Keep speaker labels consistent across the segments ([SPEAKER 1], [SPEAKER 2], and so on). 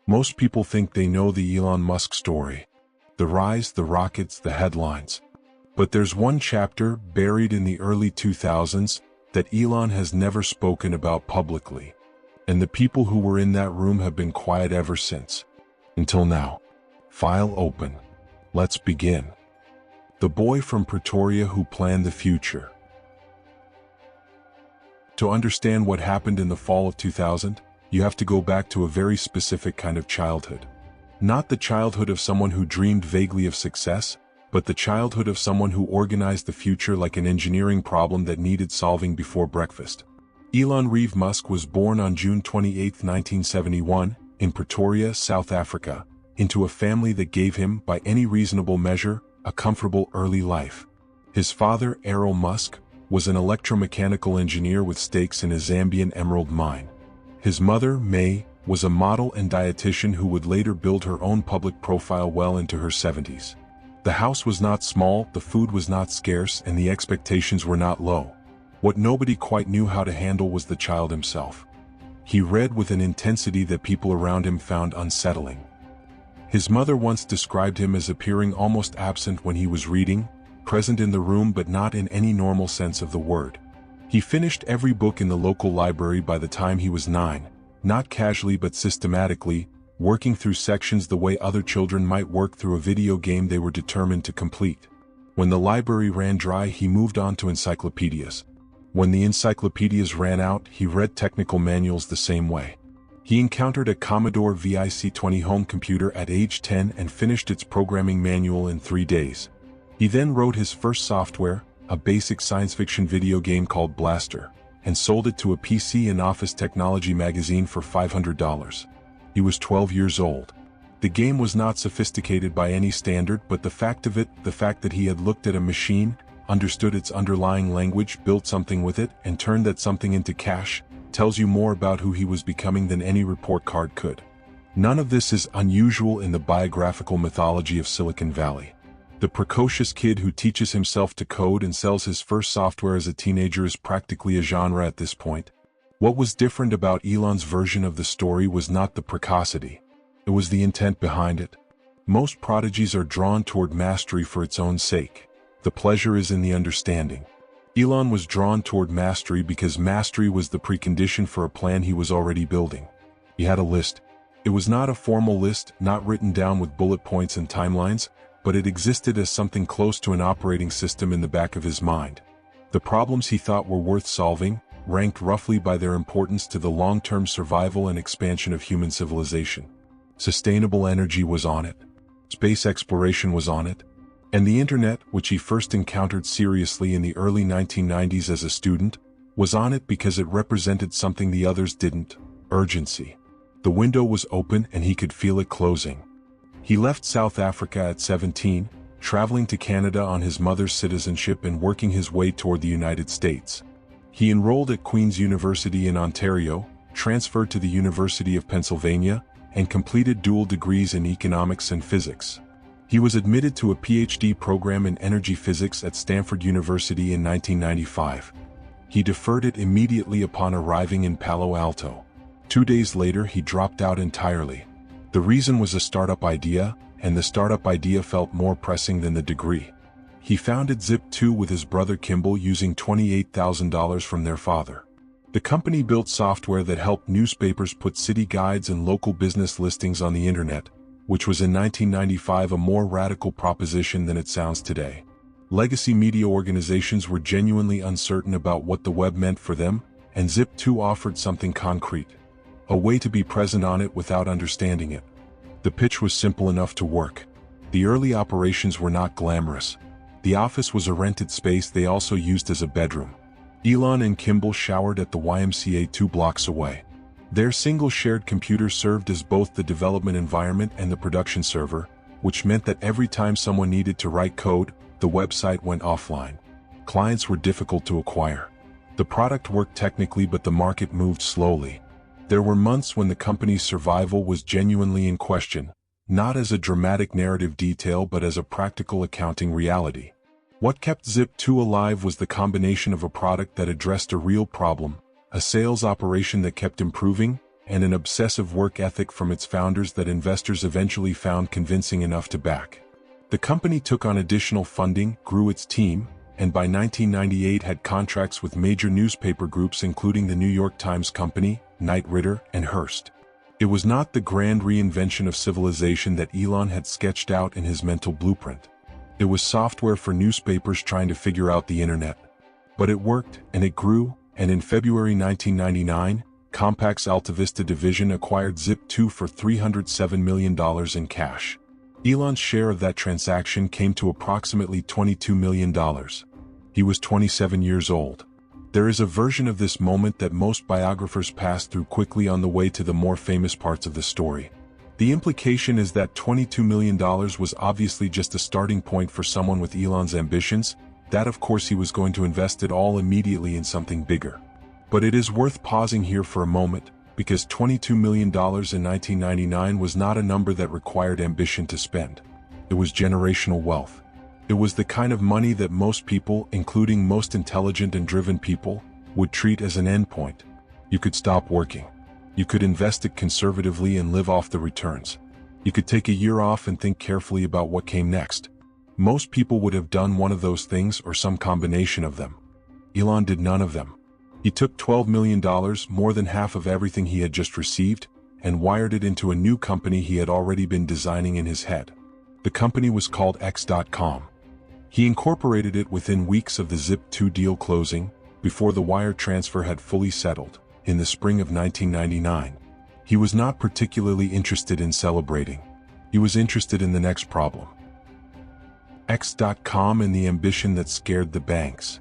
[SPEAKER 1] Most people think they know the Elon Musk story. The rise, the rockets, the headlines. But there's one chapter, buried in the early 2000s, that Elon has never spoken about publicly. And the people who were in that room have been quiet ever since. Until now. File open. Let's begin. The boy from Pretoria who planned the future. To understand what happened in the fall of 2000, you have to go back to a very specific kind of childhood. Not the childhood of someone who dreamed vaguely of success, but the childhood of someone who organized the future like an engineering problem that needed solving before breakfast. Elon Musk was born on June 28, 1971, in Pretoria, South Africa, into a family that gave him, by any reasonable measure, a comfortable early life. His father, Elon Musk, was an electromechanical engineer with stakes in a Zambian emerald mine. His mother, May, was a model and dietitian who would later build her own public profile well into her 70s. The house was not small, the food was not scarce, and the expectations were not low. What nobody quite knew how to handle was the child himself. He read with an intensity that people around him found unsettling. His mother once described him as appearing almost absent when he was reading, present in the room but not in any normal sense of the word. He finished every book in the local library by the time he was 9, not casually but systematically, working through sections the way other children might work through a video game they were determined to complete. When the library ran dry, he moved on to encyclopedias. When the encyclopedias ran out, he read technical manuals the same way. He encountered a Commodore VIC-20 home computer at age 10 and finished its programming manual in 3 days. He then wrote his first software, a basic science fiction video game called Blaster, and sold it to a PC and office technology magazine for $500. He was 12 years old. The game was not sophisticated by any standard, but the fact that he had looked at a machine, understood its underlying language, built something with it, and turned that something into cash, tells you more about who he was becoming than any report card could. None of this is unusual in the biographical mythology of Silicon Valley. The precocious kid who teaches himself to code and sells his first software as a teenager is practically a genre at this point. What was different about Elon's version of the story was not the precocity. It was the intent behind it. Most prodigies are drawn toward mastery for its own sake. The pleasure is in the understanding. Elon was drawn toward mastery because mastery was the precondition for a plan he was already building. He had a list. It was not a formal list, not written down with bullet points and timelines, but it existed as something close to an operating system in the back of his mind. The problems he thought were worth solving, ranked roughly by their importance to the long-term survival and expansion of human civilization. Sustainable energy was on it. Space exploration was on it. And the internet, which he first encountered seriously in the early 1990s as a student, was on it because it represented something the others didn't: urgency. The window was open and he could feel it closing. He left South Africa at 17, traveling to Canada on his mother's citizenship and working his way toward the United States. He enrolled at Queen's University in Ontario, transferred to the University of Pennsylvania, and completed dual degrees in economics and physics. He was admitted to a PhD program in energy physics at Stanford University in 1995. He deferred it immediately upon arriving in Palo Alto. 2 days later, he dropped out entirely. The reason was a startup idea, and the startup idea felt more pressing than the degree. He founded Zip2 with his brother Kimball using $28,000 from their father. The company built software that helped newspapers put city guides and local business listings on the internet, which was in 1995 a more radical proposition than it sounds today. Legacy media organizations were genuinely uncertain about what the web meant for them, and Zip2 offered something concrete. A way to be present on it without understanding it. The pitch was simple enough to work. The early operations were not glamorous. The office was a rented space they also used as a bedroom. Elon and Kimball showered at the YMCA 2 blocks away. Their single shared computer served as both the development environment and the production server, which meant that every time someone needed to write code, the website went offline. Clients were difficult to acquire. The product worked technically, but the market moved slowly. There were months when the company's survival was genuinely in question, not as a dramatic narrative detail but as a practical accounting reality. What kept Zip2 alive was the combination of a product that addressed a real problem, a sales operation that kept improving, and an obsessive work ethic from its founders that investors eventually found convincing enough to back. The company took on additional funding, grew its team, and by 1998 had contracts with major newspaper groups including the New York Times Company, Knight Ridder, and Hearst. It was not the grand reinvention of civilization that Elon had sketched out in his mental blueprint. It was software for newspapers trying to figure out the internet. But it worked, and it grew, and in February 1999, Compaq's AltaVista division acquired Zip2 for $307 million in cash. Elon's share of that transaction came to approximately $22 million. He was 27 years old. There is a version of this moment that most biographers pass through quickly on the way to the more famous parts of the story. The implication is that $22 million was obviously just a starting point for someone with Elon's ambitions, that of course he was going to invest it all immediately in something bigger. But it is worth pausing here for a moment, because $22 million in 1999 was not a number that required ambition to spend. It was generational wealth. It was the kind of money that most people, including most intelligent and driven people, would treat as an endpoint. You could stop working. You could invest it conservatively and live off the returns. You could take a year off and think carefully about what came next. Most people would have done one of those things or some combination of them. Elon did none of them. He took $12 million, more than half of everything he had just received, and wired it into a new company he had already been designing in his head. The company was called X.com. He incorporated it within weeks of the Zip2 deal closing, before the wire transfer had fully settled, in the spring of 1999. He was not particularly interested in celebrating. He was interested in the next problem. X.com and the ambition that scared the banks.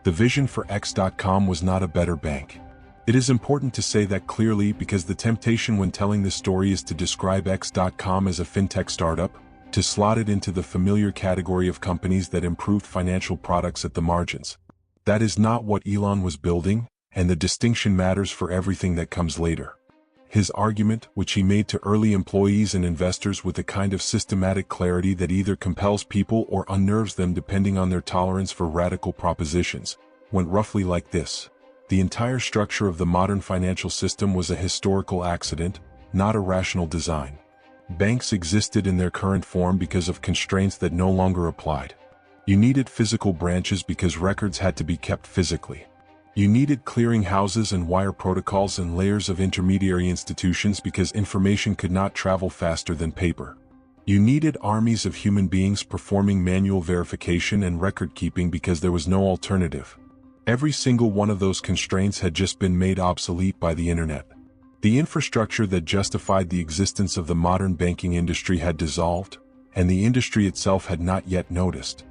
[SPEAKER 1] The vision for X.com was not a better bank. It is important to say that clearly because the temptation when telling this story is to describe X.com as a fintech startup, to slot it into the familiar category of companies that improved financial products at the margins. That is not what Elon was building, and the distinction matters for everything that comes later. His argument, which he made to early employees and investors with a kind of systematic clarity that either compels people or unnerves them depending on their tolerance for radical propositions, went roughly like this. The entire structure of the modern financial system was a historical accident, not a rational design. Banks existed in their current form because of constraints that no longer applied. You needed physical branches because records had to be kept physically. You needed clearing houses and wire protocols and layers of intermediary institutions because information could not travel faster than paper. You needed armies of human beings performing manual verification and record keeping because there was no alternative. Every single one of those constraints had just been made obsolete by the internet. The infrastructure that justified the existence of the modern banking industry had dissolved, and the industry itself had not yet noticed.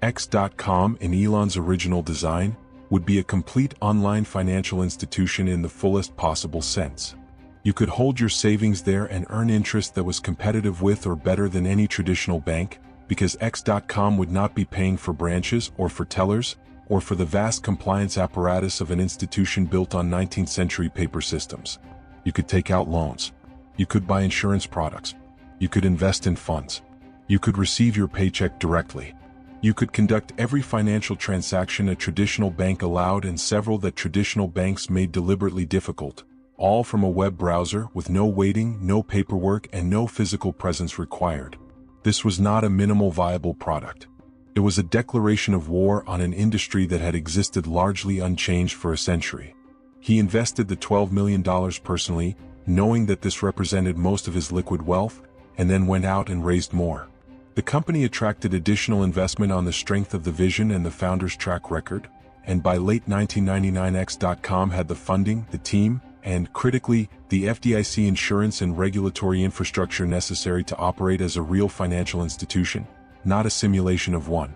[SPEAKER 1] X.com, in Elon's original design, would be a complete online financial institution in the fullest possible sense. You could hold your savings there and earn interest that was competitive with or better than any traditional bank, because X.com would not be paying for branches or for tellers, or for the vast compliance apparatus of an institution built on 19th century paper systems. You could take out loans. You could buy insurance products. You could invest in funds. You could receive your paycheck directly. You could conduct every financial transaction a traditional bank allowed and several that traditional banks made deliberately difficult, all from a web browser with no waiting, no paperwork, and no physical presence required. This was not a minimal viable product. It was a declaration of war on an industry that had existed largely unchanged for a century. He invested the $12 million personally, knowing that this represented most of his liquid wealth, and then went out and raised more. The company attracted additional investment on the strength of the vision and the founder's track record, and by late 1999 X.com had the funding, the team, and, critically, the FDIC insurance and regulatory infrastructure necessary to operate as a real financial institution, not a simulation of one.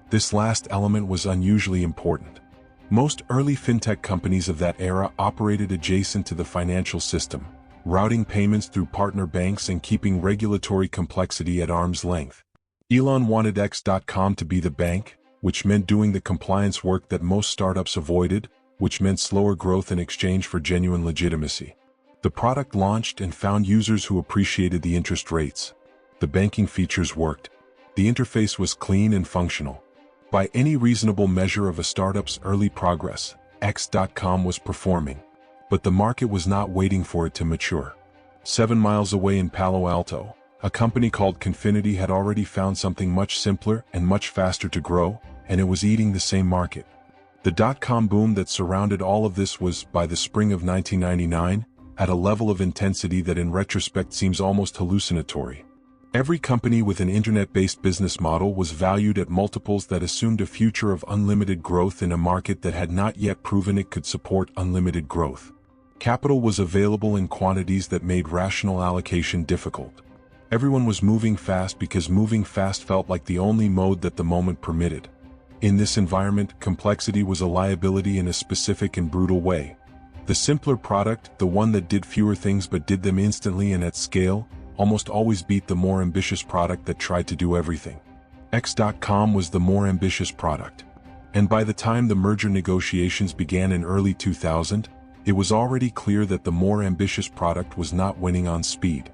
[SPEAKER 1] This last element was unusually important. Most early fintech companies of that era operated adjacent to the financial system, routing payments through partner banks and keeping regulatory complexity at arm's length. Elon wanted X.com to be the bank, which meant doing the compliance work that most startups avoided, which meant slower growth in exchange for genuine legitimacy. The product launched and found users who appreciated the interest rates. The banking features worked. The interface was clean and functional. By any reasonable measure of a startup's early progress, X.com was performing. But the market was not waiting for it to mature. 7 miles away in Palo Alto, a company called Confinity had already found something much simpler and much faster to grow, and it was eating the same market. The dot-com boom that surrounded all of this was, by the spring of 1999, at a level of intensity that in retrospect seems almost hallucinatory. Every company with an internet-based business model was valued at multiples that assumed a future of unlimited growth in a market that had not yet proven it could support unlimited growth. Capital was available in quantities that made rational allocation difficult. Everyone was moving fast because moving fast felt like the only mode that the moment permitted. In this environment, complexity was a liability in a specific and brutal way. The simpler product, the one that did fewer things but did them instantly and at scale, almost always beat the more ambitious product that tried to do everything. X.com was the more ambitious product. And by the time the merger negotiations began in early 2000, it was already clear that the more ambitious product was not winning on speed.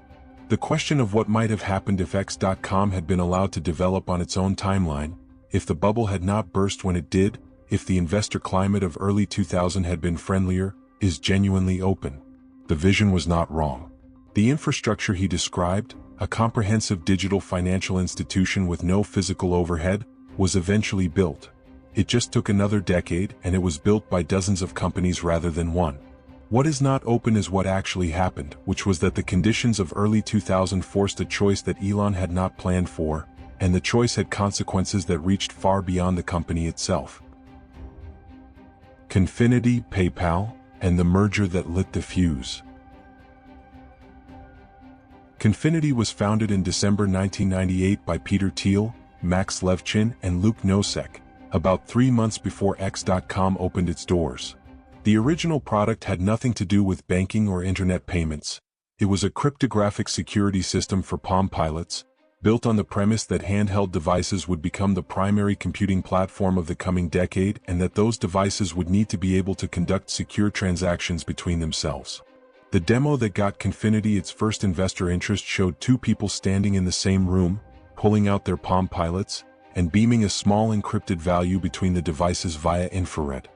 [SPEAKER 1] The question of what might have happened if X.com had been allowed to develop on its own timeline, if the bubble had not burst when it did, if the investor climate of early 2000 had been friendlier, is genuinely open. The vision was not wrong. The infrastructure he described, a comprehensive digital financial institution with no physical overhead, was eventually built. It just took another decade, and it was built by dozens of companies rather than one. What is not open is what actually happened, which was that the conditions of early 2000 forced a choice that Elon had not planned for, and the choice had consequences that reached far beyond the company itself. Confinity, PayPal, and the merger that lit the fuse. Confinity was founded in December 1998 by Peter Thiel, Max Levchin, and Luke Nosek, about 3 months before X.com opened its doors. The original product had nothing to do with banking or internet payments. It was a cryptographic security system for Palm Pilots, built on the premise that handheld devices would become the primary computing platform of the coming decade and that those devices would need to be able to conduct secure transactions between themselves. The demo that got Confinity its first investor interest showed 2 people standing in the same room, pulling out their Palm Pilots, and beaming a small encrypted value between the devices via infrared.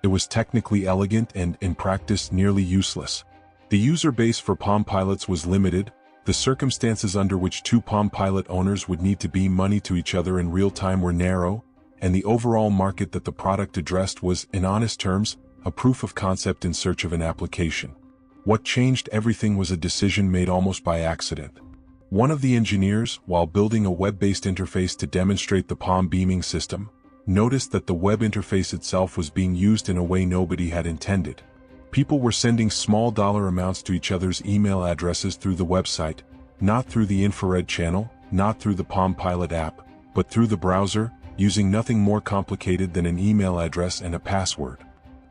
[SPEAKER 1] It was technically elegant and, in practice, nearly useless. The user base for Palm Pilots was limited, the circumstances under which 2 Palm Pilot owners would need to beam money to each other in real time were narrow, and the overall market that the product addressed was, in honest terms, a proof of concept in search of an application. What changed everything was a decision made almost by accident. One of the engineers, while building a web-based interface to demonstrate the Palm beaming system, noticed that the web interface itself was being used in a way nobody had intended. People were sending small dollar amounts to each other's email addresses through the website, not through the infrared channel, not through the Palm Pilot app, but through the browser, using nothing more complicated than an email address and a password.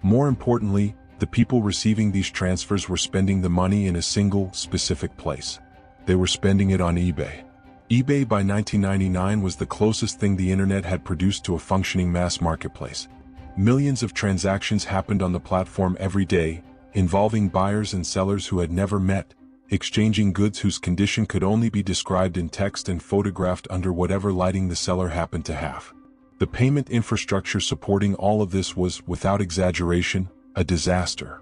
[SPEAKER 1] More importantly, the people receiving these transfers were spending the money in a single, specific place. They were spending it on eBay. eBay by 1999 was the closest thing the internet had produced to a functioning mass marketplace. Millions of transactions happened on the platform every day, involving buyers and sellers who had never met, exchanging goods whose condition could only be described in text and photographed under whatever lighting the seller happened to have. The payment infrastructure supporting all of this was, without exaggeration, a disaster.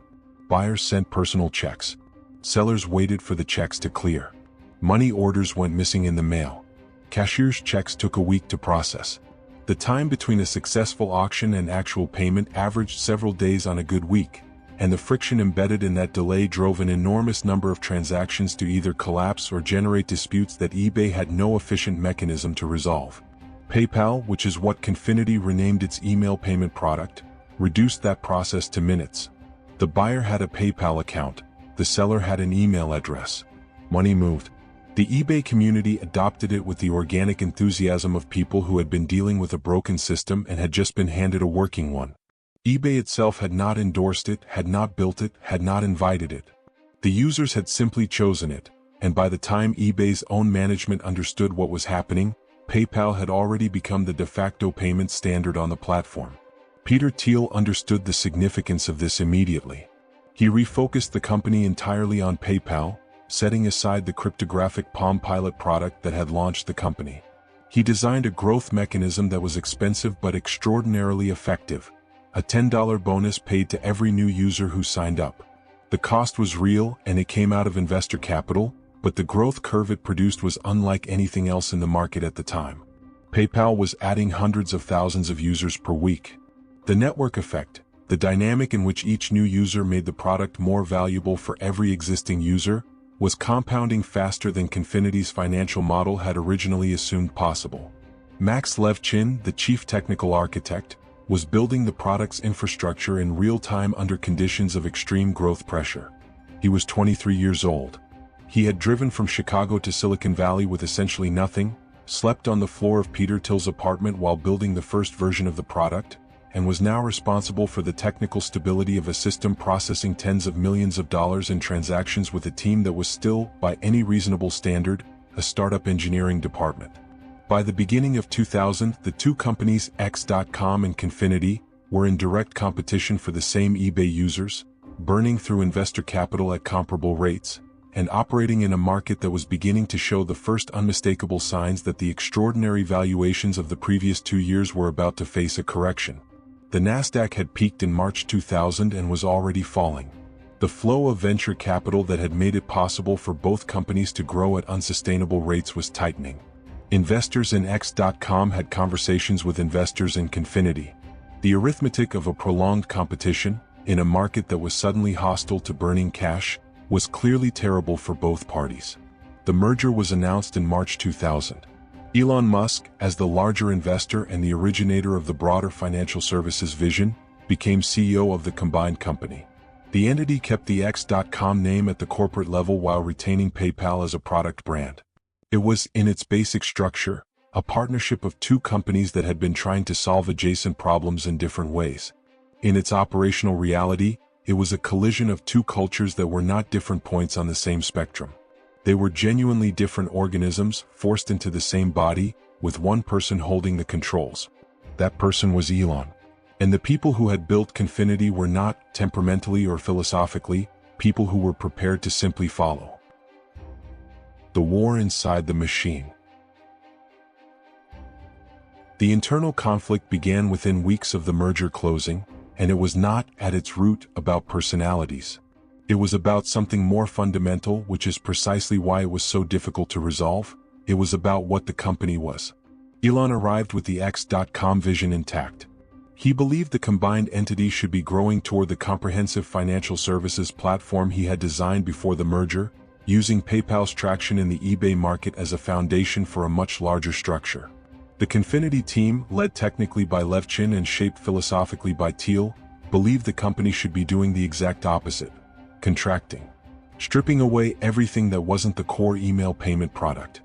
[SPEAKER 1] Buyers sent personal checks. Sellers waited for the checks to clear. Money orders went missing in the mail. Cashier's checks took a week to process. The time between a successful auction and actual payment averaged several days on a good week, and the friction embedded in that delay drove an enormous number of transactions to either collapse or generate disputes that eBay had no efficient mechanism to resolve. PayPal, which is what Confinity renamed its email payment product, reduced that process to minutes. The buyer had a PayPal account, the seller had an email address. Money moved. The eBay community adopted it with the organic enthusiasm of people who had been dealing with a broken system and had just been handed a working one. eBay itself had not endorsed it, had not built it, had not invited it. The users had simply chosen it, and by the time eBay's own management understood what was happening, PayPal had already become the de facto payment standard on the platform. Peter Thiel understood the significance of this immediately. He refocused the company entirely on PayPal, setting aside the cryptographic Palm Pilot product that had launched the company. He designed a growth mechanism that was expensive but extraordinarily effective, a $10 bonus paid to every new user who signed up. The cost was real and it came out of investor capital, but the growth curve it produced was unlike anything else in the market at the time. PayPal was adding hundreds of thousands of users per week. The network effect, the dynamic in which each new user made the product more valuable for every existing user, was compounding faster than Confinity's financial model had originally assumed possible. Max Levchin, the chief technical architect, was building the product's infrastructure in real time under conditions of extreme growth pressure. He was 23 years old. He had driven from Chicago to Silicon Valley with essentially nothing, slept on the floor of Peter Thiel's apartment while building the first version of the product, and was now responsible for the technical stability of a system processing tens of millions of dollars in transactions with a team that was still, by any reasonable standard, a startup engineering department. By the beginning of 2000, the two companies X.com and Confinity were in direct competition for the same eBay users, burning through investor capital at comparable rates, and operating in a market that was beginning to show the first unmistakable signs that the extraordinary valuations of the previous 2 years were about to face a correction. The Nasdaq had peaked in March 2000 and was already falling. The flow of venture capital that had made it possible for both companies to grow at unsustainable rates was tightening. Investors in X.com had conversations with investors in Confinity. The arithmetic of a prolonged competition, in a market that was suddenly hostile to burning cash, was clearly terrible for both parties. The merger was announced in March 2000. Elon Musk, as the larger investor and the originator of the broader financial services vision, became CEO of the combined company. The entity kept the X.com name at the corporate level while retaining PayPal as a product brand. It was, in its basic structure, a partnership of two companies that had been trying to solve adjacent problems in different ways. In its operational reality, it was a collision of two cultures that were not different points on the same spectrum. They were genuinely different organisms forced into the same body, with one person holding the controls. That person was Elon. And the people who had built Confinity were not, temperamentally or philosophically, people who were prepared to simply follow. The war inside the machine. The internal conflict began within weeks of the merger closing, and it was not, at its root, about personalities. It was about something more fundamental, which is precisely why it was so difficult to resolve. It was about what the company was. Elon arrived with the X.com vision intact. He believed the combined entity should be growing toward the comprehensive financial services platform he had designed before the merger, using PayPal's traction in the eBay market as a foundation for a much larger structure. The Confinity team, led technically by Levchin and shaped philosophically by Thiel, believed the company should be doing the exact opposite. Contracting. Stripping away everything that wasn't the core email payment product.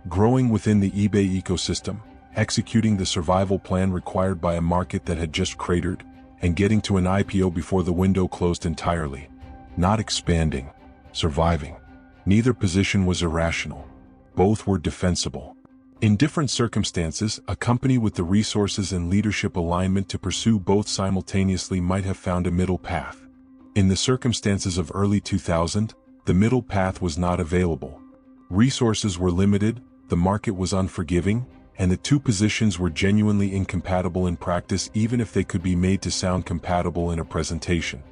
[SPEAKER 1] Growing within the eBay ecosystem, executing the survival plan required by a market that had just cratered, and getting to an IPO before the window closed entirely. Not expanding. Surviving. Neither position was irrational. Both were defensible. In different circumstances, a company with the resources and leadership alignment to pursue both simultaneously might have found a middle path. In the circumstances of early 2000, the middle path was not available. Resources were limited, the market was unforgiving, and the two positions were genuinely incompatible in practice even if they could be made to sound compatible in a presentation.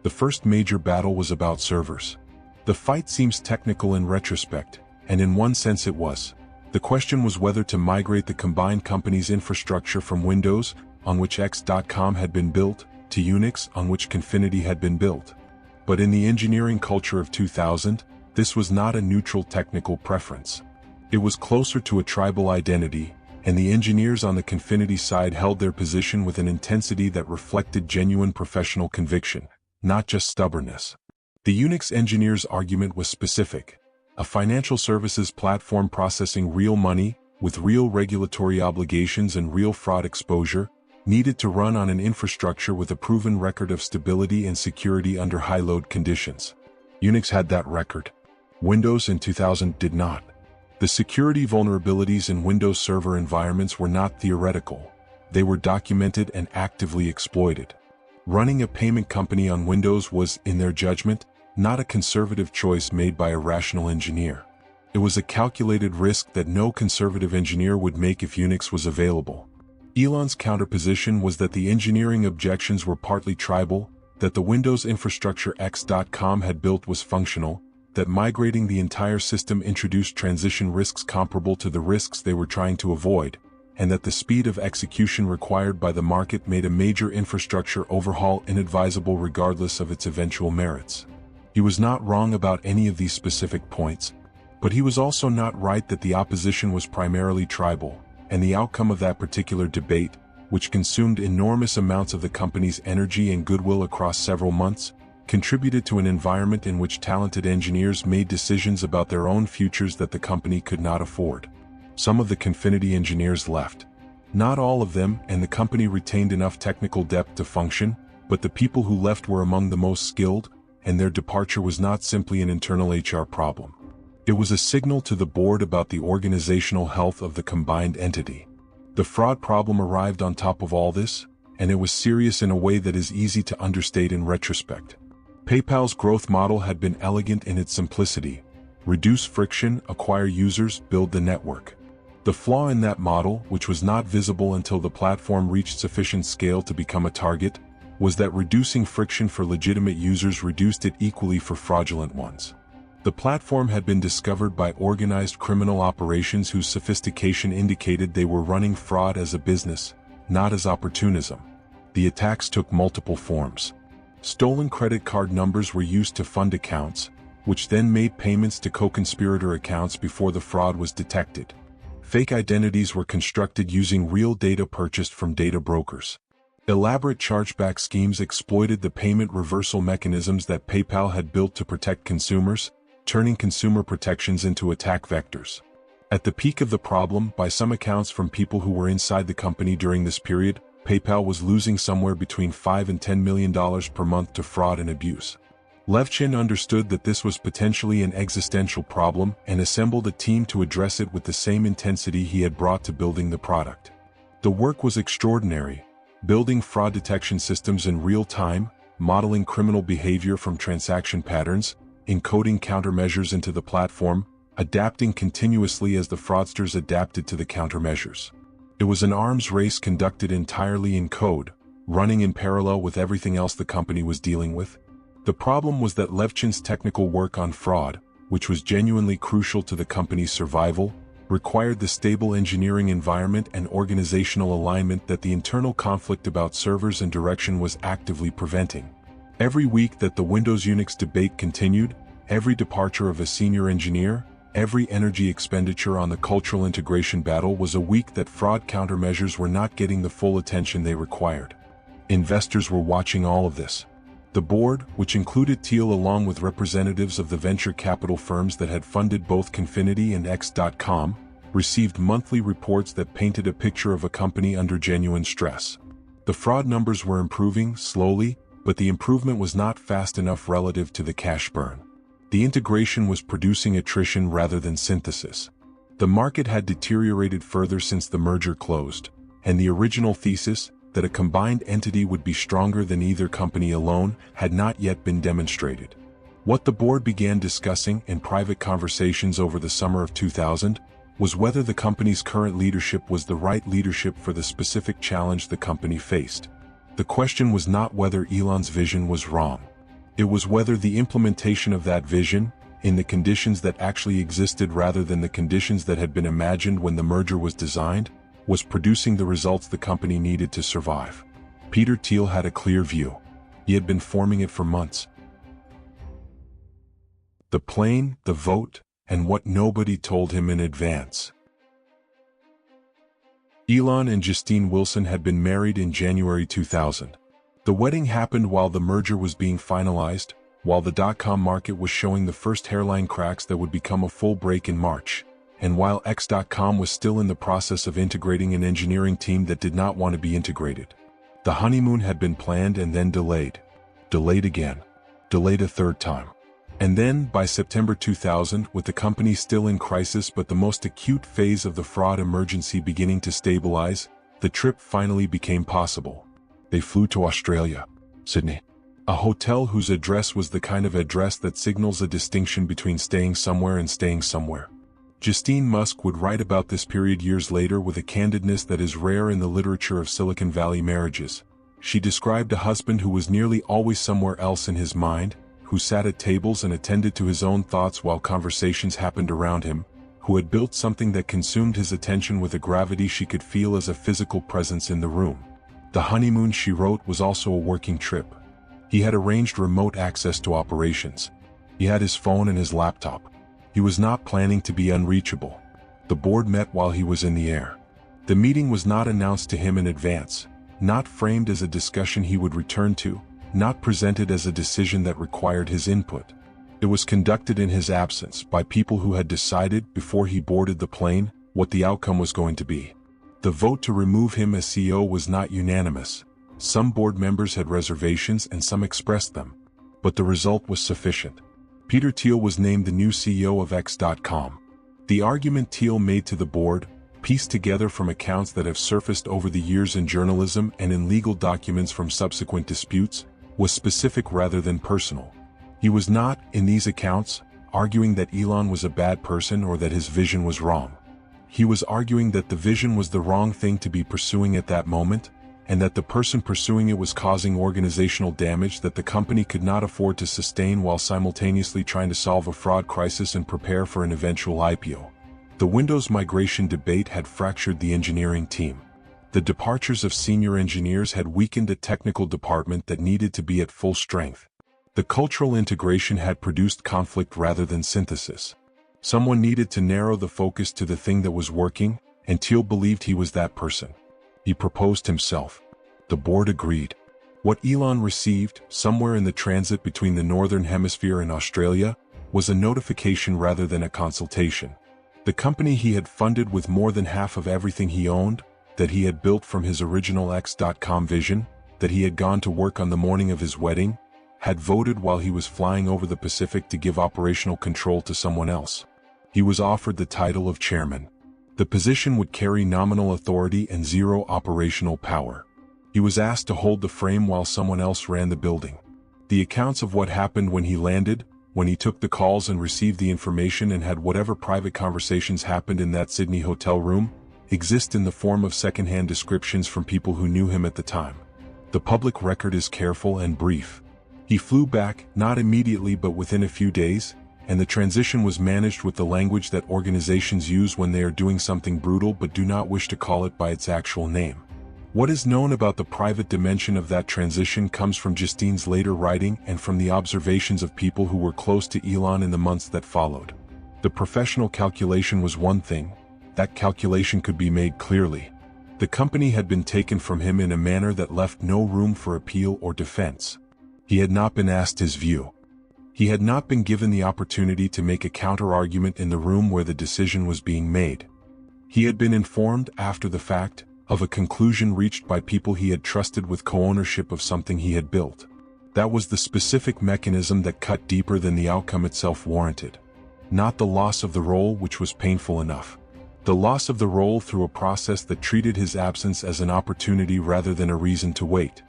[SPEAKER 1] The first major battle was about servers. The fight seems technical in retrospect, and in one sense it was. The question was whether to migrate the combined company's infrastructure from Windows, on which X.com had been built, to Unix, on which Confinity had been built. But in the engineering culture of 2000, this was not a neutral technical preference. It was closer to a tribal identity, and the engineers on the Confinity side held their position with an intensity that reflected genuine professional conviction, not just stubbornness. The Unix engineers' argument was specific. A financial services platform processing real money, with real regulatory obligations and real fraud exposure, needed to run on an infrastructure with a proven record of stability and security under high-load conditions. Unix had that record. Windows in 2000 did not. The security vulnerabilities in Windows Server environments were not theoretical. They were documented and actively exploited. Running a payment company on Windows was, in their judgment, not a conservative choice made by a rational engineer. It was a calculated risk that no conservative engineer would make if Unix was available. Elon's counterposition was that the engineering objections were partly tribal, that the Windows infrastructure X.com had built was functional, that migrating the entire system introduced transition risks comparable to the risks they were trying to avoid, and that the speed of execution required by the market made a major infrastructure overhaul inadvisable regardless of its eventual merits. He was not wrong about any of these specific points, but he was also not right that the opposition was primarily tribal, and the outcome of that particular debate, which consumed enormous amounts of the company's energy and goodwill across several months, contributed to an environment in which talented engineers made decisions about their own futures that the company could not afford. Some of the Confinity engineers left. Not all of them, and the company retained enough technical depth to function, but the people who left were among the most skilled, and their departure was not simply an internal HR problem. It was a signal to the board about the organizational health of the combined entity. The fraud problem arrived on top of all this, and it was serious in a way that is easy to understate in retrospect. PayPal's growth model had been elegant in its simplicity: reduce friction, acquire users, build the network. The flaw in that model, which was not visible until the platform reached sufficient scale to become a target, was that reducing friction for legitimate users reduced it equally for fraudulent ones. The platform had been discovered by organized criminal operations whose sophistication indicated they were running fraud as a business, not as opportunism. The attacks took multiple forms. Stolen credit card numbers were used to fund accounts, which then made payments to co-conspirator accounts before the fraud was detected. Fake identities were constructed using real data purchased from data brokers. Elaborate chargeback schemes exploited the payment reversal mechanisms that PayPal had built to protect consumers, turning consumer protections into attack vectors. At the peak of the problem, by some accounts from people who were inside the company during this period, PayPal was losing somewhere between $5 and $10 million per month to fraud and abuse. Levchin understood that this was potentially an existential problem and assembled a team to address it with the same intensity he had brought to building the product. The work was extraordinary: building fraud detection systems in real time, modeling criminal behavior from transaction patterns, encoding countermeasures into the platform, adapting continuously as the fraudsters adapted to the countermeasures. It was an arms race conducted entirely in code, running in parallel with everything else the company was dealing with. The problem was that Levchin's technical work on fraud, which was genuinely crucial to the company's survival, required the stable engineering environment and organizational alignment that the internal conflict about servers and direction was actively preventing. Every week that the Windows Unix debate continued, every departure of a senior engineer, every energy expenditure on the cultural integration battle was a week that fraud countermeasures were not getting the full attention they required. Investors were watching all of this. The board, which included Thiel along with representatives of the venture capital firms that had funded both Confinity and X.com, received monthly reports that painted a picture of a company under genuine stress. The fraud numbers were improving, slowly, but the improvement was not fast enough relative to the cash burn. The integration was producing attrition rather than synthesis. The market had deteriorated further since the merger closed, and the original thesis, that a combined entity would be stronger than either company alone, had not yet been demonstrated. What the board began discussing in private conversations over the summer of 2000 was whether the company's current leadership was the right leadership for the specific challenge the company faced. The question was not whether Elon's vision was wrong. It was whether the implementation of that vision, in the conditions that actually existed rather than the conditions that had been imagined when the merger was designed, was producing the results the company needed to survive. Peter Thiel had a clear view. He had been forming it for months. The plane, the vote, and what nobody told him in advance. Elon and Justine Wilson had been married in January 2000. The wedding happened while the merger was being finalized, while the dot-com market was showing the first hairline cracks that would become a full break in March, and while X.com was still in the process of integrating an engineering team that did not want to be integrated. The honeymoon had been planned and then delayed. Delayed again. Delayed a third time. And then, by September 2000, with the company still in crisis but the most acute phase of the fraud emergency beginning to stabilize, the trip finally became possible. They flew to Australia, Sydney. A hotel whose address was the kind of address that signals a distinction between staying somewhere and staying somewhere. Justine Musk would write about this period years later with a candidness that is rare in the literature of Silicon Valley marriages. She described a husband who was nearly always somewhere else in his mind, who sat at tables and attended to his own thoughts while conversations happened around him, who had built something that consumed his attention with a gravity she could feel as a physical presence in the room. The honeymoon, she wrote, was also a working trip. He had arranged remote access to operations. He had his phone and his laptop. He was not planning to be unreachable. The board met while he was in the air. The meeting was not announced to him in advance, not framed as a discussion he would return to, not presented as a decision that required his input. It was conducted in his absence by people who had decided before he boarded the plane what the outcome was going to be. The vote to remove him as CEO was not unanimous. Some board members had reservations and some expressed them. But the result was sufficient. Peter Thiel was named the new CEO of X.com. The argument Thiel made to the board, pieced together from accounts that have surfaced over the years in journalism and in legal documents from subsequent disputes, was specific rather than personal. He was not, in these accounts, arguing that Elon was a bad person or that his vision was wrong. He was arguing that the vision was the wrong thing to be pursuing at that moment, and that the person pursuing it was causing organizational damage that the company could not afford to sustain while simultaneously trying to solve a fraud crisis and prepare for an eventual IPO. The Windows migration debate had fractured the engineering team. The departures of senior engineers had weakened a technical department that needed to be at full strength. The cultural integration had produced conflict rather than synthesis. Someone needed to narrow the focus to the thing that was working, and Thiel believed he was that person. He proposed himself. The board agreed. What Elon received, somewhere in the transit between the Northern Hemisphere and Australia, was a notification rather than a consultation. The company he had funded with more than half of everything he owned, that he had built from his original X.com vision, that he had gone to work on the morning of his wedding, had voted while he was flying over the Pacific to give operational control to someone else. He was offered the title of chairman. The position would carry nominal authority and zero operational power. He was asked to hold the frame while someone else ran the building. The accounts of what happened when he landed, when he took the calls and received the information and had whatever private conversations happened in that Sydney hotel room, exist in the form of second-hand descriptions from people who knew him at the time. The public record is careful and brief. He flew back, not immediately but within a few days, and the transition was managed with the language that organizations use when they are doing something brutal but do not wish to call it by its actual name. What is known about the private dimension of that transition comes from Justine's later writing and from the observations of people who were close to Elon in the months that followed. The professional calculation was one thing. That calculation could be made clearly. The company had been taken from him in a manner that left no room for appeal or defense. He had not been asked his view. He had not been given the opportunity to make a counter-argument in the room where the decision was being made. He had been informed, after the fact, of a conclusion reached by people he had trusted with co-ownership of something he had built. That was the specific mechanism that cut deeper than the outcome itself warranted. Not the loss of the role, which was painful enough. The loss of the role through a process that treated his absence as an opportunity rather than a reason to wait.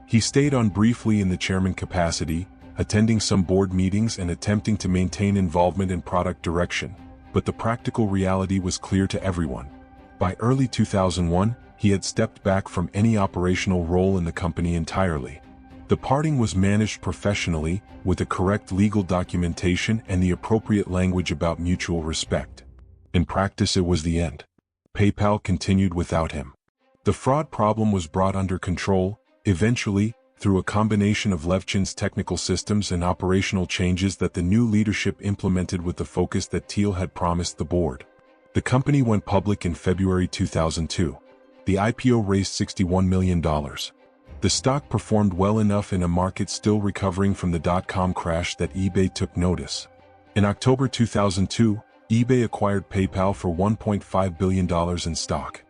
[SPEAKER 1] He stayed on briefly in the chairman capacity, attending some board meetings and attempting to maintain involvement in product direction, but the practical reality was clear to everyone. By early 2001, he had stepped back from any operational role in the company entirely. The parting was managed professionally, with the correct legal documentation and the appropriate language about mutual respect. In practice, it was the end. PayPal continued without him. The fraud problem was brought under control, eventually, through a combination of Levchin's technical systems and operational changes that the new leadership implemented with the focus that Thiel had promised the board. The company went public in February 2002. The IPO raised $61 million. The stock performed well enough in a market still recovering from the dot-com crash that eBay took notice. In October 2002, eBay acquired PayPal for $1.5 billion in stock.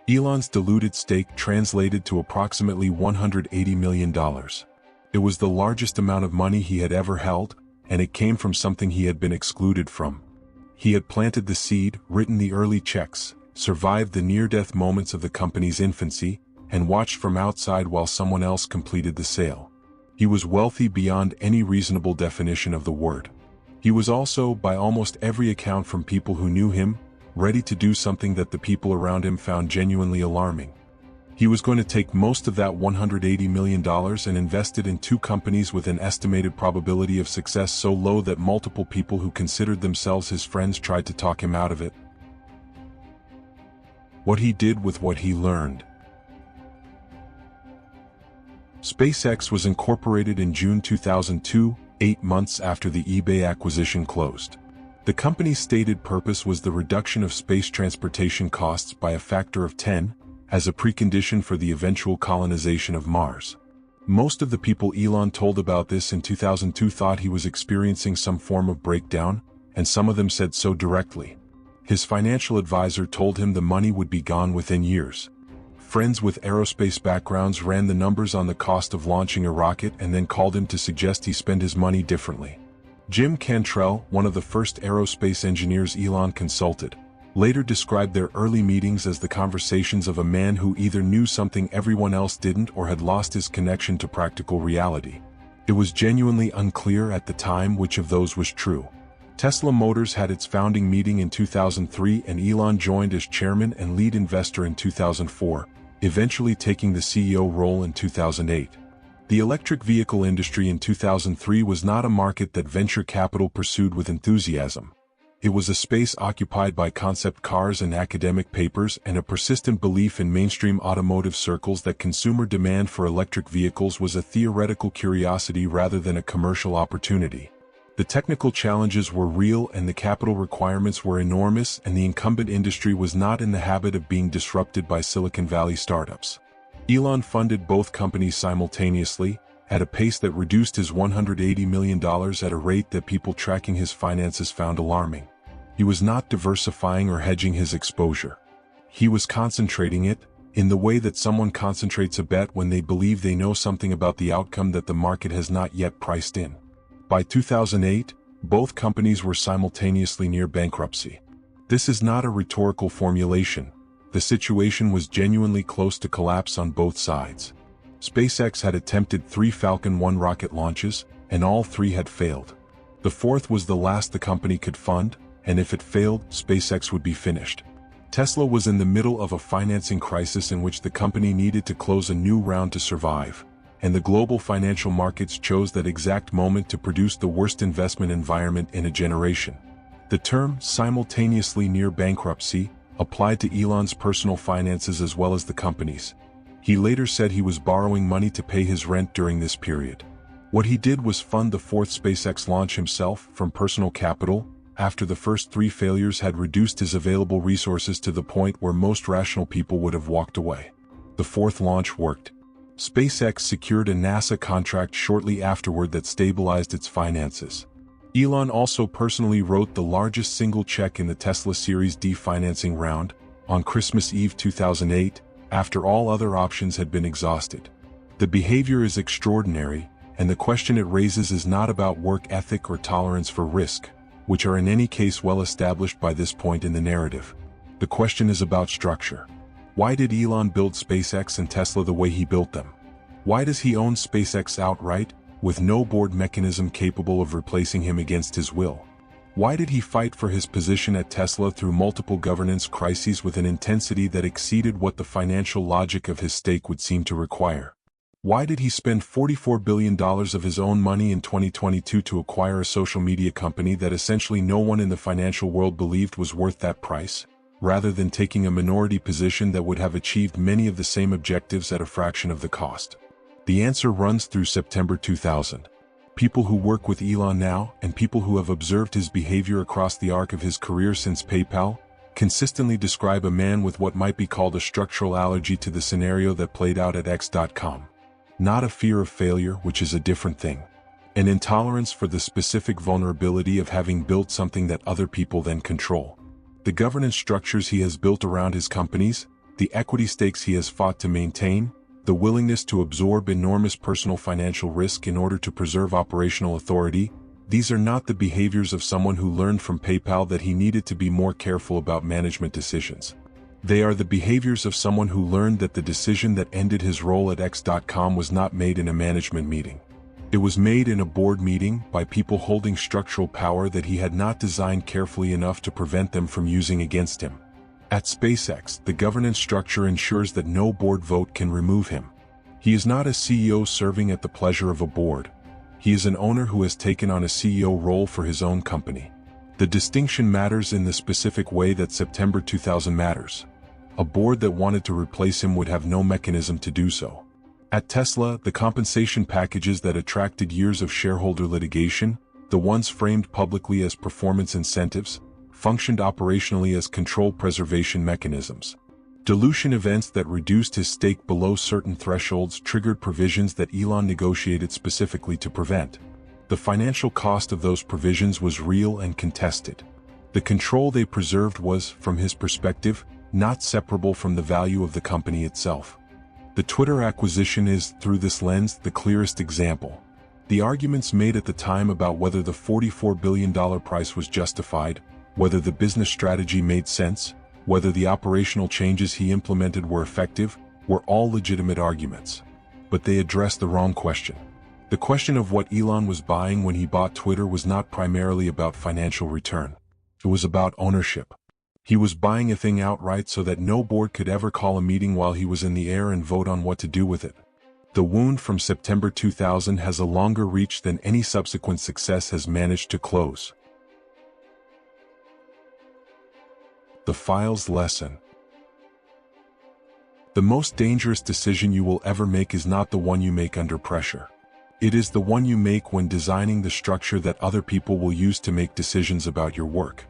[SPEAKER 1] Elon's diluted stake translated to approximately $180 million. It was the largest amount of money he had ever held, and it came from something he had been excluded from. He had planted the seed, written the early checks, survived the near-death moments of the company's infancy, and watched from outside while someone else completed the sale. He was wealthy beyond any reasonable definition of the word. He was also, by almost every account from people who knew him, ready to do something that the people around him found genuinely alarming. He was going to take most of that $180 million and invest it in 2 companies with an estimated probability of success so low that multiple people who considered themselves his friends tried to talk him out of it. What he did with what he learned. SpaceX was incorporated in June 2002, 8 months after the eBay acquisition closed. The company's stated purpose was the reduction of space transportation costs by a factor of 10, as a precondition for the eventual colonization of Mars. Most of the people Elon told about this in 2002 thought he was experiencing some form of breakdown, and some of them said so directly. His financial advisor told him the money would be gone within years. Friends with aerospace backgrounds ran the numbers on the cost of launching a rocket and then called him to suggest he spend his money differently. Jim Cantrell, one of the first aerospace engineers Elon consulted, later described their early meetings as the conversations of a man who either knew something everyone else didn't or had lost his connection to practical reality. It was genuinely unclear at the time which of those was true. Tesla Motors had its founding meeting in 2003 and Elon joined as chairman and lead investor in 2004, eventually taking the CEO role in 2008. The electric vehicle industry in 2003 was not a market that venture capital pursued with enthusiasm. It was a space occupied by concept cars and academic papers and a persistent belief in mainstream automotive circles that consumer demand for electric vehicles was a theoretical curiosity rather than a commercial opportunity. The technical challenges were real and the capital requirements were enormous, and the incumbent industry was not in the habit of being disrupted by Silicon Valley startups. Elon funded both companies simultaneously, at a pace that reduced his $180 million at a rate that people tracking his finances found alarming. He was not diversifying or hedging his exposure. He was concentrating it, in the way that someone concentrates a bet when they believe they know something about the outcome that the market has not yet priced in. By 2008, both companies were simultaneously near bankruptcy. This is not a rhetorical formulation. The situation was genuinely close to collapse on both sides. SpaceX had attempted 3 Falcon 1 rocket launches, and all 3 had failed. The 4th was the last the company could fund, and if it failed, SpaceX would be finished. Tesla was in the middle of a financing crisis in which the company needed to close a new round to survive, and the global financial markets chose that exact moment to produce the worst investment environment in a generation. The term simultaneously near bankruptcy applied to Elon's personal finances as well as the company's. He later said he was borrowing money to pay his rent during this period. What he did was fund the 4th SpaceX launch himself from personal capital, after the first 3 failures had reduced his available resources to the point where most rational people would have walked away. The 4th launch worked. SpaceX secured a NASA contract shortly afterward that stabilized its finances. Elon also personally wrote the largest single check in the Tesla Series D financing round, on Christmas Eve 2008, after all other options had been exhausted. The behavior is extraordinary, and the question it raises is not about work ethic or tolerance for risk, which are in any case well established by this point in the narrative. The question is about structure. Why did Elon build SpaceX and Tesla the way he built them? Why does he own SpaceX outright, with no board mechanism capable of replacing him against his will? Why did he fight for his position at Tesla through multiple governance crises with an intensity that exceeded what the financial logic of his stake would seem to require? Why did he spend $44 billion of his own money in 2022 to acquire a social media company that essentially no one in the financial world believed was worth that price, rather than taking a minority position that would have achieved many of the same objectives at a fraction of the cost? The answer runs through September 2000. People who work with Elon now, and people who have observed his behavior across the arc of his career since PayPal, consistently describe a man with what might be called a structural allergy to the scenario that played out at X.com. Not a fear of failure, which is a different thing. An intolerance for the specific vulnerability of having built something that other people then control. The governance structures he has built around his companies, the equity stakes he has fought to maintain, the willingness to absorb enormous personal financial risk in order to preserve operational authority, these are not the behaviors of someone who learned from PayPal that he needed to be more careful about management decisions. They are the behaviors of someone who learned that the decision that ended his role at X.com was not made in a management meeting. It was made in a board meeting by people holding structural power that he had not designed carefully enough to prevent them from using against him. At SpaceX, the governance structure ensures that no board vote can remove him. He is not a CEO serving at the pleasure of a board. He is an owner who has taken on a CEO role for his own company. The distinction matters in the specific way that September 2000 matters. A board that wanted to replace him would have no mechanism to do so. At Tesla, the compensation packages that attracted years of shareholder litigation, the ones framed publicly as performance incentives, functioned operationally as control preservation mechanisms. Dilution events that reduced his stake below certain thresholds triggered provisions that Elon negotiated specifically to prevent. The financial cost of those provisions was real and contested. The control they preserved was, from his perspective, not separable from the value of the company itself. The Twitter acquisition is, through this lens, the clearest example. The arguments made at the time about whether the $44 billion price was justified, whether the business strategy made sense, whether the operational changes he implemented were effective, were all legitimate arguments. But they addressed the wrong question. The question of what Elon was buying when he bought Twitter was not primarily about financial return. It was about ownership. He was buying a thing outright so that no board could ever call a meeting while he was in the air and vote on what to do with it. The wound from September 2000 has a longer reach than any subsequent success has managed to close. The file's lesson. The most dangerous decision you will ever make is not the one you make under pressure. It is the one you make when designing the structure that other people will use to make decisions about your work.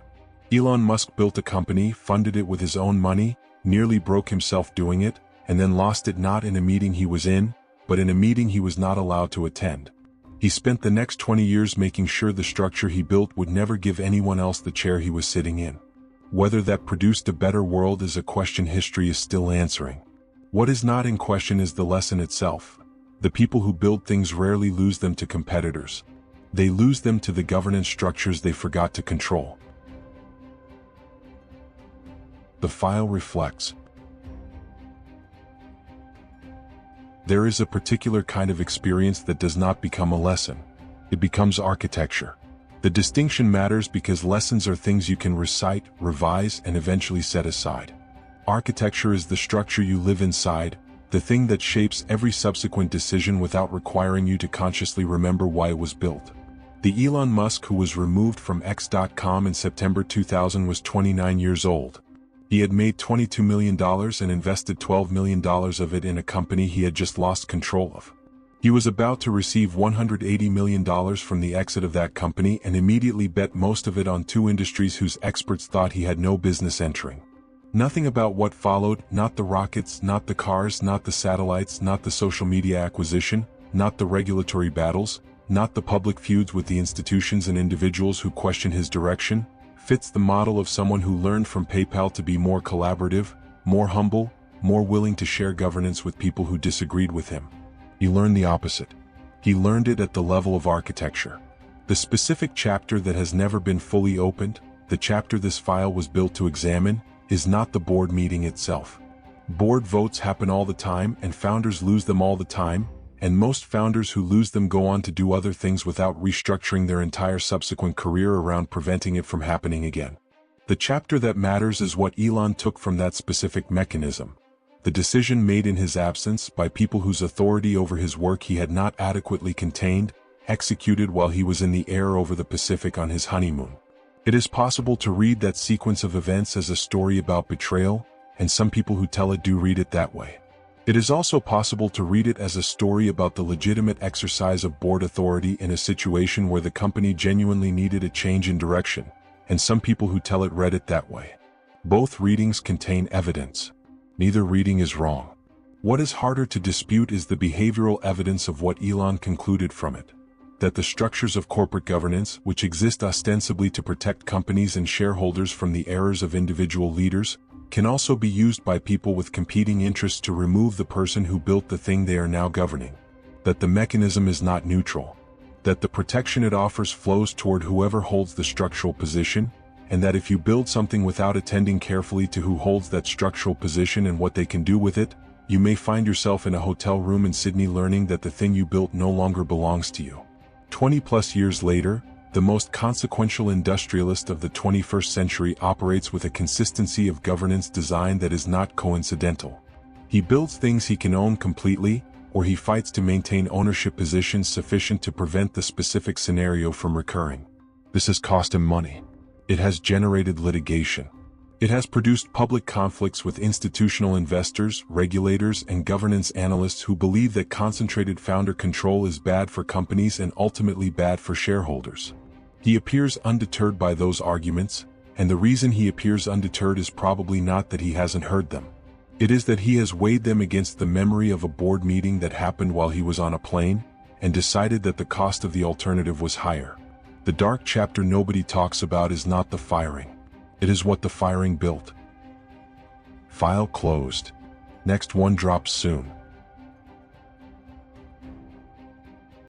[SPEAKER 1] Elon Musk built a company, funded it with his own money, nearly broke himself doing it, and then lost it not in a meeting he was in, but in a meeting he was not allowed to attend. He spent the next 20 years making sure the structure he built would never give anyone else the chair he was sitting in. Whether that produced a better world is a question history is still answering. What is not in question is the lesson itself. The people who build things rarely lose them to competitors. They lose them to the governance structures they forgot to control. The file reflects. There is a particular kind of experience that does not become a lesson. It becomes architecture. The distinction matters because lessons are things you can recite, revise, and eventually set aside. Architecture is the structure you live inside, the thing that shapes every subsequent decision without requiring you to consciously remember why it was built. The Elon Musk who was removed from X.com in September 2000 was 29 years old. He had made $22 million and invested $12 million of it in a company he had just lost control of. He was about to receive $180 million from the exit of that company and immediately bet most of it on two industries whose experts thought he had no business entering. Nothing about what followed, not the rockets, not the cars, not the satellites, not the social media acquisition, not the regulatory battles, not the public feuds with the institutions and individuals who question his direction, fits the model of someone who learned from PayPal to be more collaborative, more humble, more willing to share governance with people who disagreed with him. He learned the opposite. He learned it at the level of architecture. The specific chapter that has never been fully opened, the chapter this file was built to examine, is not the board meeting itself. Board votes happen all the time and founders lose them all the time, and most founders who lose them go on to do other things without restructuring their entire subsequent career around preventing it from happening again. The chapter that matters is what Elon took from that specific mechanism. The decision made in his absence by people whose authority over his work he had not adequately contained, executed while he was in the air over the Pacific on his honeymoon. It is possible to read that sequence of events as a story about betrayal, and some people who tell it do read it that way. It is also possible to read it as a story about the legitimate exercise of board authority in a situation where the company genuinely needed a change in direction, and some people who tell it read it that way. Both readings contain evidence. Neither reading is wrong. What is harder to dispute is the behavioral evidence of what Elon concluded from it. That the structures of corporate governance, which exist ostensibly to protect companies and shareholders from the errors of individual leaders, can also be used by people with competing interests to remove the person who built the thing they are now governing. That the mechanism is not neutral. That the protection it offers flows toward whoever holds the structural position, and that if you build something without attending carefully to who holds that structural position and what they can do with it, you may find yourself in a hotel room in Sydney learning that the thing you built no longer belongs to you. 20+ years later, The most consequential industrialist of the 21st century operates with a consistency of governance design that is not coincidental. He builds things he can own completely, or he fights to maintain ownership positions sufficient to prevent the specific scenario from recurring. This has cost him money. It has generated litigation. It has produced public conflicts with institutional investors, regulators, and governance analysts who believe that concentrated founder control is bad for companies and ultimately bad for shareholders. He appears undeterred by those arguments, and the reason he appears undeterred is probably not that he hasn't heard them. It is that he has weighed them against the memory of a board meeting that happened while he was on a plane, and decided that the cost of the alternative was higher. The dark chapter nobody talks about is not the firing. It is what the firing built. File closed. Next one drops soon.